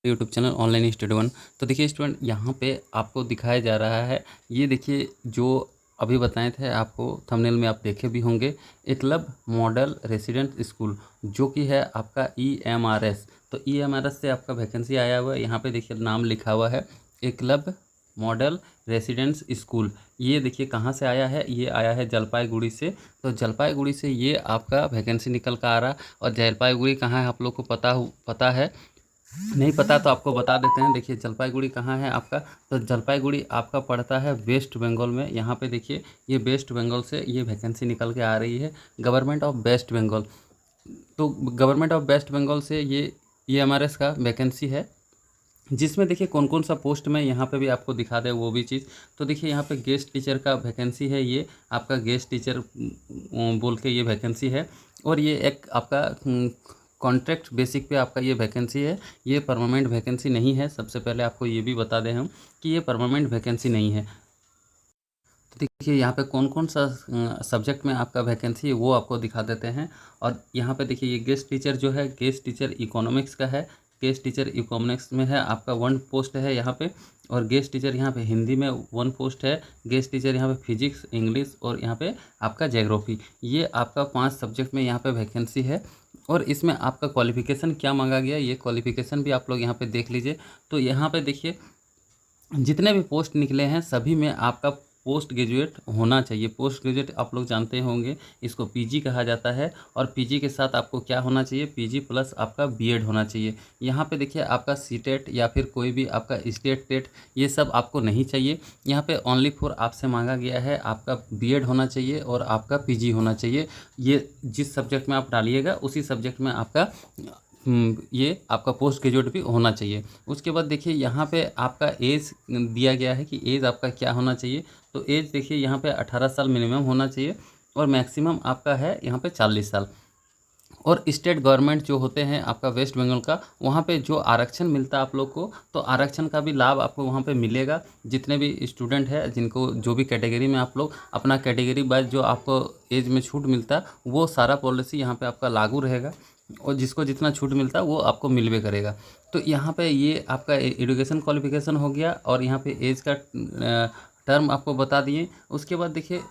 YouTube channel online study one. तो देखिए student, यहाँ पे आपको दिखाया जा रहा है, ये देखिए जो अभी बताए थे आपको, थंबनेल में आप देखे भी होंगे, एकलव्य मॉडल रेसिडेंट स्कूल, जो कि है आपका EMRS। तो EMRS से आपका वैकेंसी आया हुआ है। यहाँ पे देखिए नाम लिखा हुआ है एकलव्य मॉडल रेसिडेंस स्कूल। ये देखिए कहाँ से आया है, ये आया है जलपाईगुड़ी से। तो जलपाईगुड़ी से ये आपका वैकेंसी निकल कर आ रहा। और जलपाईगुड़ी कहाँ है आप लोग को पता है? नहीं पता तो आपको बता देते हैं। देखिए जलपाईगुड़ी कहाँ है आपका, तो जलपाईगुड़ी आपका पड़ता है वेस्ट बंगाल में। यहाँ पे देखिए ये वेस्ट बंगाल से ये वैकेंसी निकल के आ रही है, गवर्नमेंट ऑफ वेस्ट बंगाल। तो गवर्नमेंट ऑफ वेस्ट बंगाल से ये EMRS का वैकेंसी है, जिसमें देखिए कौन कौन सा पोस्ट में यहाँ पे भी आपको दिखा दे वो भी चीज़। तो देखिए यहाँ पे गेस्ट टीचर का वैकेंसी है, ये आपका गेस्ट टीचर बोल के ये वैकेंसी है। और ये एक आपका कॉन्ट्रैक्ट बेसिक पे आपका ये वैकेंसी है, ये परमानेंट वैकेंसी नहीं है। सबसे पहले आपको ये भी बता दें हम कि ये परमानेंट वैकेंसी नहीं है। तो देखिए यहाँ पे कौन कौन सा सब्जेक्ट में आपका वैकेंसी है वो आपको दिखा देते हैं। और यहाँ पे देखिए ये गेस्ट टीचर जो है, गेस्ट टीचर इकोनॉमिक्स का है। गेस्ट टीचर इकोनॉमिक्स में है आपका 1 पोस्ट है यहाँ पे। और गेस्ट टीचर यहाँ पे हिंदी में 1 पोस्ट है। गेस्ट टीचर यहाँ पे फिजिक्स, इंग्लिश और यहाँ पे आपका ज्योग्राफी, ये आपका 5 सब्जेक्ट में यहाँ पे वैकेंसी है। और इसमें आपका क्वालिफिकेशन क्या मांगा गया, ये क्वालिफिकेशन भी आप लोग यहाँ पे देख लीजिए। तो यहाँ पे देखिए जितने भी पोस्ट निकले हैं सभी में आपका पोस्ट ग्रेजुएट होना चाहिए। पोस्ट ग्रेजुएट आप लोग जानते होंगे, इसको PG कहा जाता है। और PG के साथ आपको क्या होना चाहिए, PG प्लस आपका B.Ed होना चाहिए। यहाँ पे देखिए आपका CTET या फिर कोई भी आपका स्टेट टेट ये सब आपको नहीं चाहिए। यहाँ पे ओनली फॉर आपसे मांगा गया है आपका B.Ed होना चाहिए और आपका PG होना चाहिए। ये जिस सब्जेक्ट में आप डालिएगा उसी सब्जेक्ट में आपका ये आपका पोस्ट ग्रेजुएट भी होना चाहिए। उसके बाद देखिए यहाँ पे आपका एज दिया गया है कि एज आपका क्या होना चाहिए। तो एज देखिए यहाँ पे 18 साल मिनिमम होना चाहिए और मैक्सिमम आपका है यहाँ पे 40 साल। और स्टेट गवर्नमेंट जो होते हैं आपका वेस्ट बंगाल का, वहाँ पे जो आरक्षण मिलता है आप लोग को, तो आरक्षण का भी लाभ आपको वहाँ पे मिलेगा। जितने भी स्टूडेंट हैं जिनको जो भी कैटेगरी में आप लोग अपना कैटेगरी वाइज जो आपको एज में छूट मिलता है, वो सारा पॉलिसी यहाँ पे आपका लागू रहेगा। और जिसको जितना छूट मिलता है वो आपको मिलवे करेगा। तो यहाँ पे ये आपका एजुकेशन क्वालिफिकेशन हो गया और यहाँ पे एज का टर्म आपको बता दिए। उसके बाद देखिए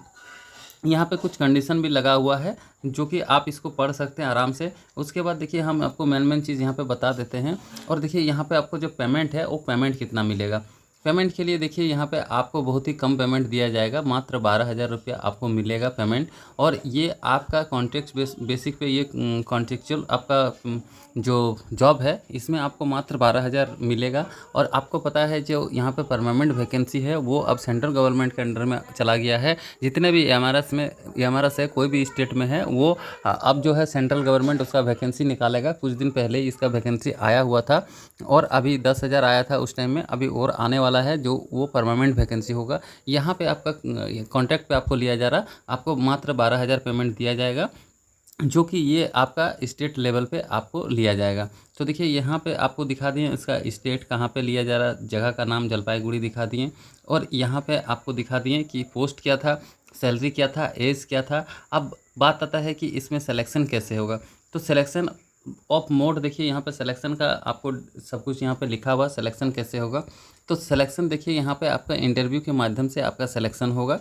यहाँ पे कुछ कंडीशन भी लगा हुआ है जो कि आप इसको पढ़ सकते हैं आराम से। उसके बाद देखिए हम आपको मेन चीज़ यहाँ पे बता देते हैं। और देखिए यहाँ पे आपको जो पेमेंट है वो पेमेंट कितना मिलेगा। पेमेंट के लिए देखिए यहाँ पे आपको बहुत ही कम पेमेंट दिया जाएगा, मात्र 12,000 रुपया आपको मिलेगा पेमेंट। और ये आपका कॉन्ट्रैक्ट बेसिक पे ये कॉन्ट्रेक्चुअल आपका जो जॉब है इसमें आपको मात्र 12,000 मिलेगा। और आपको पता है जो यहाँ पे परमानेंट वैकेंसी है वो अब सेंट्रल गवर्नमेंट के अंडर में चला गया है। जितने भी EMRS है कोई भी स्टेट में है वो अब जो है सेंट्रल गवर्नमेंट उसका वैकेंसी निकालेगा। कुछ दिन पहले ही इसका वैकेंसी आया हुआ था और अभी 10,000 आया था उस टाइम में, अभी और आने वाला है जो वो परमानेंट वैकेंसी होगा। यहाँ पे आपका कॉन्ट्रैक्ट पे आपको लिया जा रहा, आपको मात्र 12,000 पेमेंट दिया जाएगा, जो कि ये आपका स्टेट लेवल पे आपको लिया जाएगा। तो देखिए यहाँ पे आपको दिखा दिए इसका स्टेट कहाँ पे लिया जा रहा, जगह का नाम जलपाईगुड़ी दिखा दिए। और यहाँ पे आपको दिखा दिए कि पोस्ट क्या था, सैलरी क्या था, एज क्या था। अब बात आता है कि इसमें सिलेक्शन कैसे होगा। तो सिलेक्शन ऑफ मोड देखिए यहाँ पे सिलेक्शन का आपको सब कुछ यहाँ पे लिखा हुआ, सिलेक्शन कैसे होगा। तो सिलेक्शन देखिए यहाँ पे आपका इंटरव्यू के माध्यम से आपका सिलेक्शन होगा।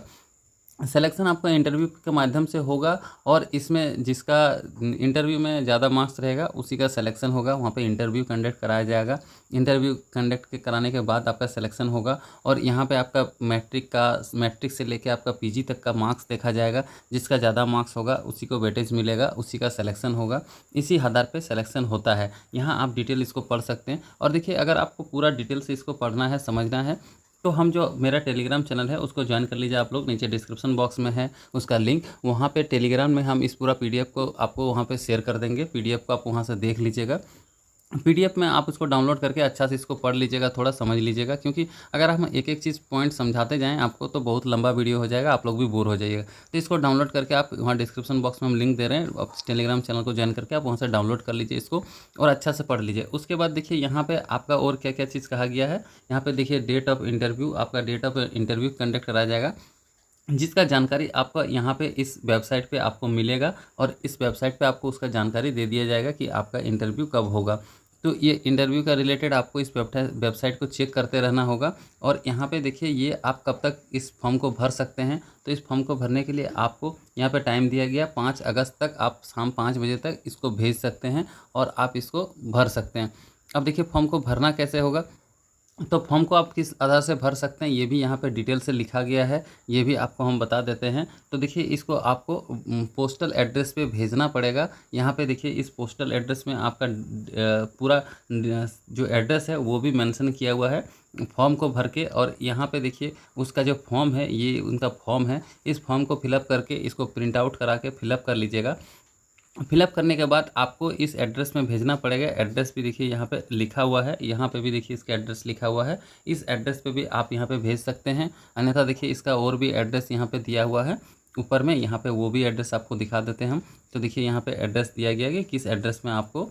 सिलेक्शन आपका इंटरव्यू के माध्यम से होगा और इसमें जिसका इंटरव्यू में ज़्यादा मार्क्स रहेगा उसी का सिलेक्शन होगा। वहाँ पे इंटरव्यू कंडक्ट कराया जाएगा। इंटरव्यू कंडक्ट कराने के बाद आपका सिलेक्शन होगा। और यहाँ पे आपका मैट्रिक से लेके आपका PG तक का मार्क्स देखा जाएगा। जिसका ज़्यादा मार्क्स होगा उसी को वेटेज मिलेगा, उसी का सिलेक्शन होगा। इसी आधार पे सिलेक्शन होता है। यहाँ आप डिटेल इसको पढ़ सकते हैं। और देखिए अगर आपको पूरा डिटेल से इसको पढ़ना है, समझना है, तो हम जो मेरा टेलीग्राम चैनल है उसको ज्वाइन कर लीजिए आप लोग। नीचे डिस्क्रिप्शन बॉक्स में है उसका लिंक, वहाँ पे टेलीग्राम में हम इस पूरा PDF को आपको वहाँ पे शेयर कर देंगे। PDF को आप वहाँ से देख लीजिएगा। PDF में आप उसको डाउनलोड करके अच्छा से इसको पढ़ लीजिएगा, थोड़ा समझ लीजिएगा, क्योंकि अगर हम एक एक चीज़ पॉइंट समझाते जाएं आपको तो बहुत लंबा वीडियो हो जाएगा, आप लोग भी बोर हो जाइएगा। तो इसको डाउनलोड करके आप वहाँ डिस्क्रिप्शन बॉक्स में हम लिंक दे रहे हैं, आप टेलीग्राम चैनल को ज्वाइन करके आप वहाँ से डाउनलोड कर लीजिए इसको और अच्छा से पढ़ लीजिए। उसके बाद देखिए यहाँ पर आपका और क्या क्या चीज़ कहा गया है। यहाँ पर देखिए डेट ऑफ इंटरव्यू, आपका डेट ऑफ इंटरव्यू कंडक्ट कराया जाएगा, जिसका जानकारी आपका यहाँ पे इस वेबसाइट पे आपको मिलेगा। और इस वेबसाइट पे आपको उसका जानकारी दे दिया जाएगा कि आपका इंटरव्यू कब होगा। तो ये इंटरव्यू का रिलेटेड आपको इस वेबसाइट को चेक करते रहना होगा। और यहाँ पे देखिए ये आप कब तक इस फॉर्म को भर सकते हैं। तो इस फॉर्म को भरने के लिए आपको यहाँ पे टाइम दिया गया 5 अगस्त तक, आप शाम 5 बजे तक इसको भेज सकते हैं और आप इसको भर सकते हैं। अब देखिए फॉर्म को भरना कैसे होगा, तो फॉर्म को आप किस आधार से भर सकते हैं ये भी यहाँ पे डिटेल से लिखा गया है, ये भी आपको हम बता देते हैं। तो देखिए इसको आपको पोस्टल एड्रेस पे भेजना पड़ेगा। यहाँ पे देखिए इस पोस्टल एड्रेस में आपका पूरा जो एड्रेस है वो भी मेंशन किया हुआ है फॉर्म को भर के। और यहाँ पे देखिए उसका जो फॉर्म है, ये उनका फॉर्म है, इस फॉर्म को फिलअप करके इसको प्रिंट आउट करा के फिलअप कर लीजिएगा। फिलअप करने के बाद आपको इस एड्रेस में भेजना पड़ेगा। एड्रेस भी देखिए यहाँ पे लिखा हुआ है, यहाँ पे भी देखिए इसका एड्रेस लिखा हुआ है। इस एड्रेस पे भी आप यहाँ पे भेज सकते हैं। अन्यथा देखिए इसका और भी एड्रेस यहाँ पे दिया हुआ है ऊपर में, यहाँ पे वो भी एड्रेस आपको दिखा देते हैं हम। तो देखिए यहाँ पे एड्रेस दिया गया है कि किस एड्रेस में आपको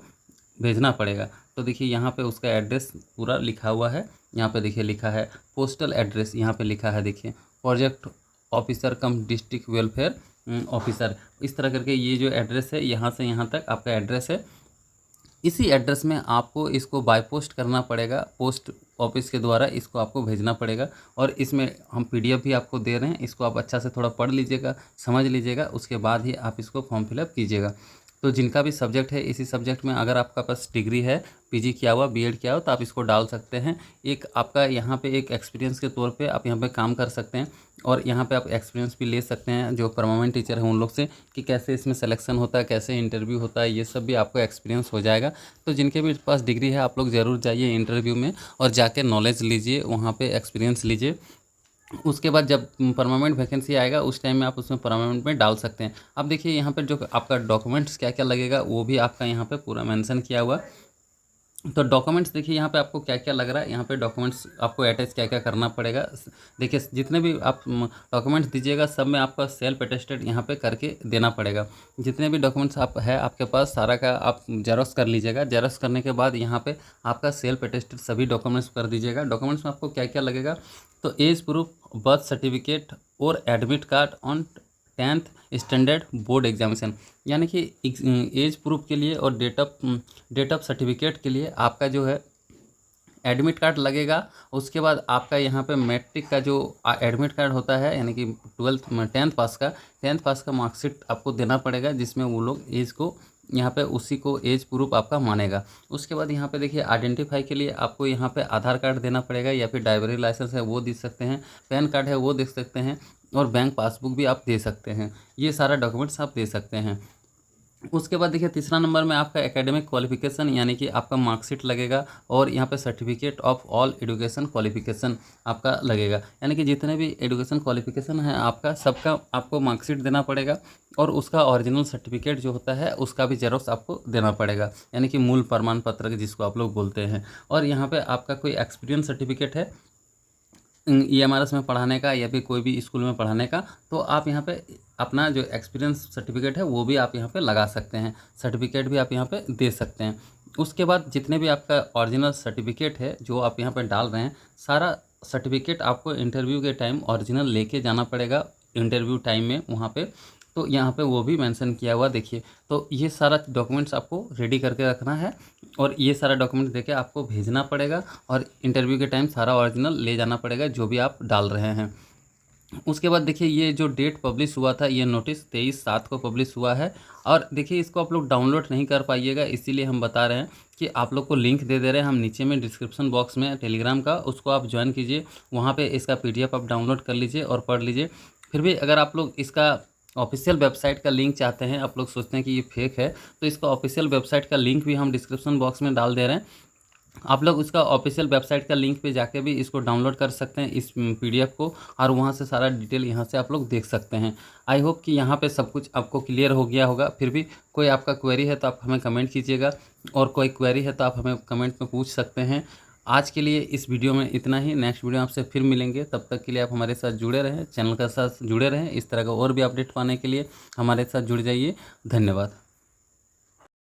भेजना पड़ेगा। तो देखिए यहाँ पे उसका एड्रेस पूरा लिखा हुआ है। यहाँ पे देखिए लिखा है पोस्टल एड्रेस, यहाँ पे लिखा है देखिए प्रोजेक्ट ऑफिसर कम डिस्ट्रिक्ट वेलफेयर ऑफिसर, इस तरह करके ये जो एड्रेस है यहाँ से यहाँ तक आपका एड्रेस है। इसी एड्रेस में आपको इसको बाय पोस्ट करना पड़ेगा, पोस्ट ऑफिस के द्वारा इसको आपको भेजना पड़ेगा। और इसमें हम पीडीएफ भी आपको दे रहे हैं, इसको आप अच्छा से थोड़ा पढ़ लीजिएगा, समझ लीजिएगा, उसके बाद ही आप इसको फॉर्म फिलअप कीजिएगा। तो जिनका भी सब्जेक्ट है, इसी सब्जेक्ट में अगर आपका पास डिग्री है, पीजी किया हुआ, बीएड किया हुआ, तो आप इसको डाल सकते हैं। एक आपका यहाँ पे एक एक्सपीरियंस के तौर पे आप यहाँ पे काम कर सकते हैं और यहाँ पे आप एक्सपीरियंस भी ले सकते हैं जो परमानेंट टीचर हैं उन लोग से, कि कैसे इसमें सिलेक्शन होता है, कैसे इंटरव्यू होता है, ये सब भी आपको एक्सपीरियंस हो जाएगा। तो जिनके भी पास डिग्री है आप लोग ज़रूर जाइए इंटरव्यू में और जाके नॉलेज लीजिए, वहाँ पर एक्सपीरियंस लीजिए। उसके बाद जब परमानेंट वैकेंसी आएगा उस टाइम में आप उसमें परमानेंट में डाल सकते हैं। अब देखिए यहाँ पर जो आपका डॉक्यूमेंट्स क्या क्या लगेगा वो भी आपका यहाँ पे पूरा मेंशन किया हुआ। तो डॉक्यूमेंट्स देखिए यहाँ पे आपको क्या क्या लग रहा है, यहाँ पे डॉक्यूमेंट्स आपको अटैच क्या क्या करना पड़ेगा। देखिए जितने भी आप डॉक्यूमेंट्स दीजिएगा सब में आपका सेल्फ अटेस्टेड यहाँ पे करके देना पड़ेगा। जितने भी डॉक्यूमेंट्स आप है आपके पास सारा का आप जेरॉक्स कर लीजिएगा। जेरॉक्स करने के बाद यहाँ पे आपका सेल्फ अटेस्टेड सभी डॉक्यूमेंट्स कर दीजिएगा। डॉक्यूमेंट्स में आपको क्या क्या लगेगा, तो एज प्रूफ, बर्थ सर्टिफिकेट और admit card on 10th standard board examination, यानी कि एज प्रूफ के लिए और डेट ऑफ सर्टिफिकेट के लिए आपका जो है एडमिट कार्ड लगेगा। उसके बाद आपका यहाँ पे मैट्रिक का जो एडमिट कार्ड होता है, यानी कि 10th पास का मार्कशीट आपको देना पड़ेगा, जिसमें वो लोग एज को यहाँ पे उसी को एज प्रूफ आपका मानेगा। उसके बाद यहाँ पे देखिए आइडेंटिफाई के लिए आपको यहाँ पे आधार कार्ड देना पड़ेगा, या फिर ड्राइवरी लाइसेंस है वो दे सकते हैं, पैन कार्ड है वो दे सकते हैं, और बैंक पासबुक भी आप दे सकते हैं। ये सारा डॉक्यूमेंट्स आप दे सकते हैं। उसके बाद देखिए तीसरा नंबर में आपका एकेडमिक क्वालिफिकेशन, यानी कि आपका मार्कशीट लगेगा, और यहाँ पे certificate of all education qualification आपका लगेगा, यानी कि जितने भी एजुकेशन क्वालिफिकेशन है आपका सबका आपको मार्कशीट देना पड़ेगा, और उसका ओरिजिनल सर्टिफिकेट जो होता है उसका भी जेरॉक्स आपको देना पड़ेगा, यानी कि मूल प्रमाण पत्र जिसको आप लोग बोलते हैं। और यहाँ पर आपका कोई एक्सपीरियंस सर्टिफिकेट है EMRS में पढ़ाने का या फिर कोई भी स्कूल में पढ़ाने का, तो आप यहाँ पे अपना जो एक्सपीरियंस सर्टिफिकेट है वो भी आप यहाँ पे लगा सकते हैं, सर्टिफिकेट भी आप यहाँ पे दे सकते हैं। उसके बाद जितने भी आपका ओरिजिनल सर्टिफिकेट है जो आप यहाँ पे डाल रहे हैं, सारा सर्टिफिकेट आपको इंटरव्यू के टाइम ओरिजिनल लेके जाना पड़ेगा इंटरव्यू टाइम में वहाँ पे। तो यहाँ पे वो भी मेंशन किया हुआ देखिए। तो ये सारा डॉक्यूमेंट्स आपको रेडी करके रखना है, और ये सारा डॉक्यूमेंट देके आपको भेजना पड़ेगा, और इंटरव्यू के टाइम सारा ओरिजिनल ले जाना पड़ेगा जो भी आप डाल रहे हैं। उसके बाद देखिए ये जो डेट पब्लिश हुआ था, ये नोटिस 23/7 को पब्लिश हुआ है। और देखिए इसको आप लोग डाउनलोड नहीं कर पाइएगा, इसीलिए हम बता रहे हैं कि आप लोग को लिंक दे रहे हैं हम नीचे में डिस्क्रिप्शन बॉक्स में टेलीग्राम का, उसको आप ज्वाइन कीजिए, वहाँ पे इसका PDF आप डाउनलोड कर लीजिए और पढ़ लीजिए। फिर भी अगर आप लोग इसका ऑफिशियल वेबसाइट का लिंक चाहते हैं, आप लोग सोचते हैं कि ये फेक है, तो इसका ऑफिशियल वेबसाइट का लिंक भी हम डिस्क्रिप्शन बॉक्स में डाल दे रहे हैं। आप लोग उसका ऑफिशियल वेबसाइट का लिंक पे जाके भी इसको डाउनलोड कर सकते हैं इस PDF को, और वहाँ से सारा डिटेल यहाँ से आप लोग देख सकते हैं। आई होप कि यहाँ पे सब कुछ आपको क्लियर हो गया होगा। फिर भी कोई आपका क्वेरी है तो आप हमें कमेंट कीजिएगा, और कोई क्वेरी है तो आप हमें कमेंट में पूछ सकते हैं। आज के लिए इस वीडियो में इतना ही, नेक्स्ट वीडियो आपसे फिर मिलेंगे। तब तक के लिए आप हमारे साथ जुड़े रहें, चैनल के साथ जुड़े रहें। इस तरह का और भी अपडेट पाने के लिए हमारे साथ जुड़ जाइए। धन्यवाद।